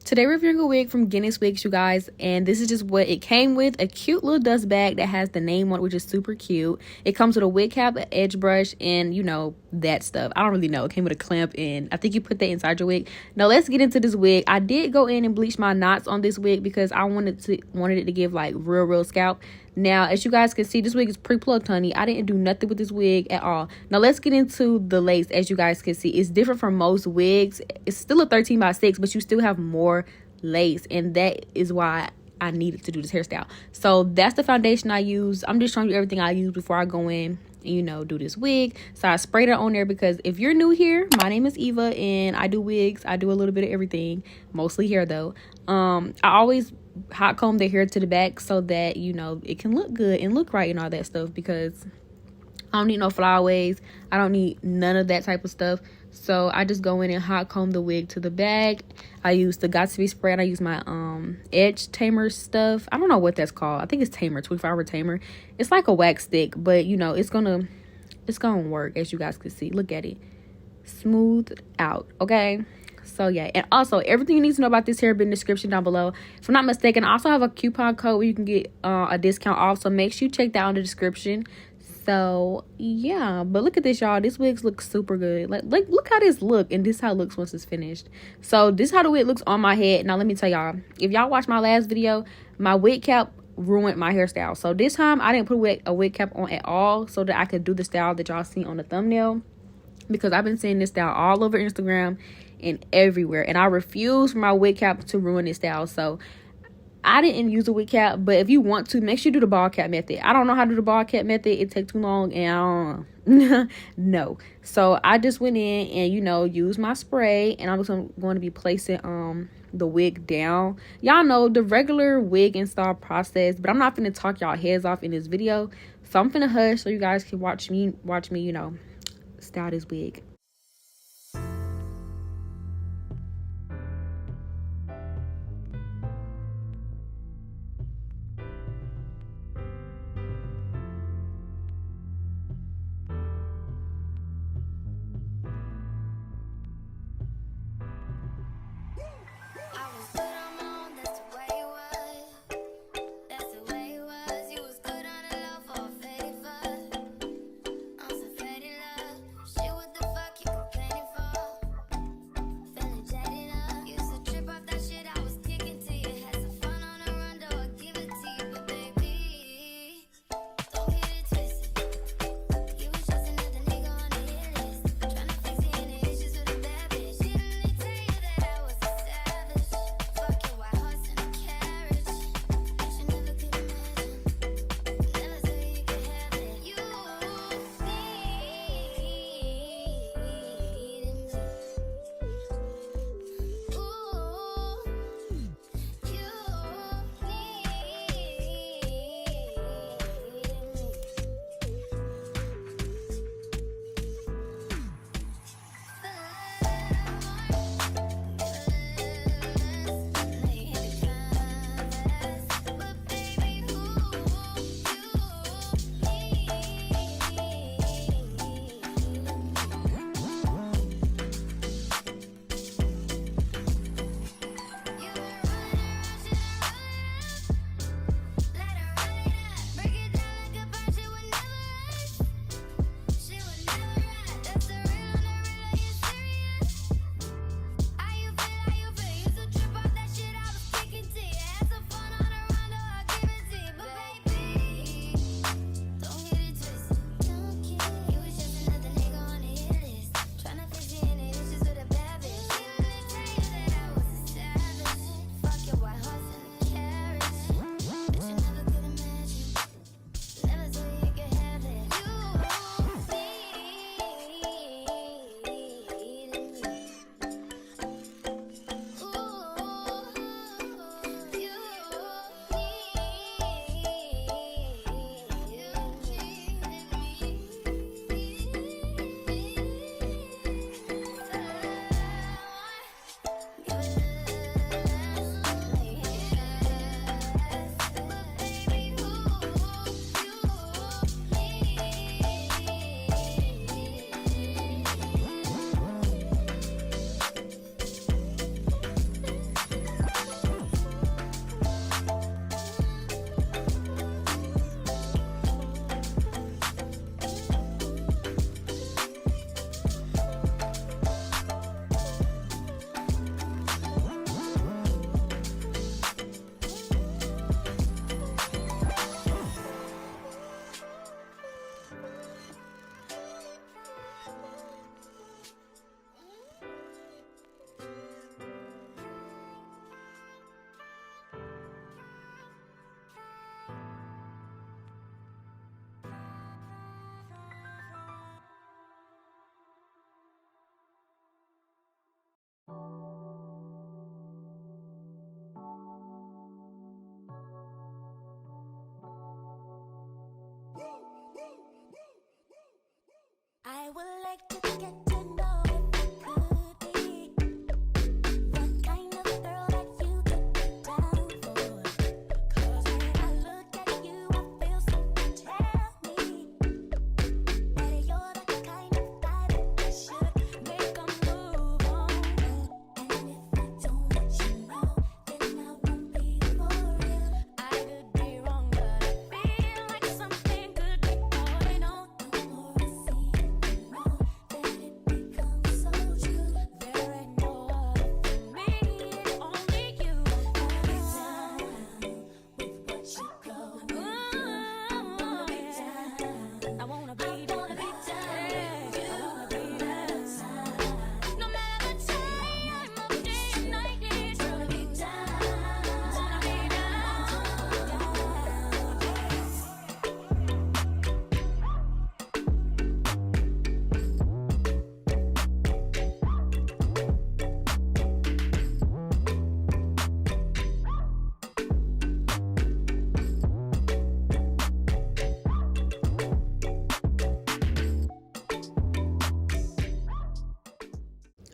Today we're reviewing a wig from Geniuswigs, you guys, and this is just what it came with. A cute little dust bag that has the name on it, which is super cute. It comes with a wig cap, an edge brush, and you know, that stuff. I don't really know. It came with a clamp, and I think you put that inside your wig. Now let's get into this wig. I did go in and bleach my knots on this wig because I wanted it to give like real scalp. Now, as you guys can see, this wig is pre-plucked, honey. I didn't do nothing with this wig at all. Now, let's get into the lace. As you guys can see, it's different from most wigs. It's still a 13x6, but you still have more lace. And that is why I needed to do this hairstyle. So, that's the foundation I use. I'm just showing you everything I use before I go in and, you know, do this wig. So, I sprayed it on there because if you're new here, my name is Eva, and I do wigs. I do a little bit of everything. Mostly hair, though. I always hot comb the hair to the back so that, you know, it can look good and look right and all that stuff, because I don't need no flyaways. I don't need none of that type of stuff. So I just go in and hot comb the wig to the back. I use the Got to Be spray, and I use my edge tamer stuff. I don't know what that's called. I think it's tamer, 24-hour tamer. It's like a wax stick, but you know, it's gonna work. As you guys can see, look at it, smooth out. Okay, so yeah, and also everything you need to know about this hair will be in the description down below. If I'm not mistaken, I also have a coupon code where you can get a discount off, so make sure you check that out in the description. So yeah, but look at this, y'all. This wig looks super good. Like look how this look, and this how it looks once it's finished. So this is how the wig looks on my head. Now let me tell y'all, if y'all watched my last video, my wig cap ruined my hairstyle. So this time I didn't put a wig cap on at all so that I could do the style that y'all see on the thumbnail, because I've been seeing this style all over Instagram and everywhere, and I refuse for my wig cap to ruin this style. So I didn't use a wig cap, but if you want to, make sure you do the ball cap method. I don't know how to do the ball cap method. It takes too long, and I don't no. So I just went in and, you know, used my spray, and I'm just going to be placing the wig down. Y'all know the regular wig install process, but I'm not going to talk y'all heads off in this video. So I'm finna hush so you guys can watch me, you know, style this wig. What the fuck?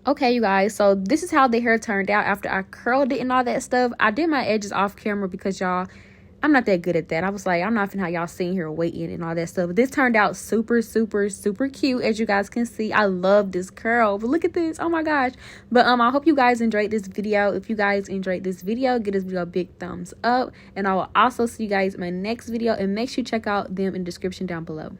Okay, you guys, so this is how the hair turned out after I curled it and all that stuff. I did my edges off camera because y'all, I'm not that good at that. I was like, I'm not finna have y'all sitting here waiting and all that stuff. But this turned out super, super, super cute, as you guys can see. I love this curl, but look at this. Oh my gosh. But I hope you guys enjoyed this video. If you guys enjoyed this video, give this video a big thumbs up. And I will also see you guys in my next video. And make sure you check out them in the description down below.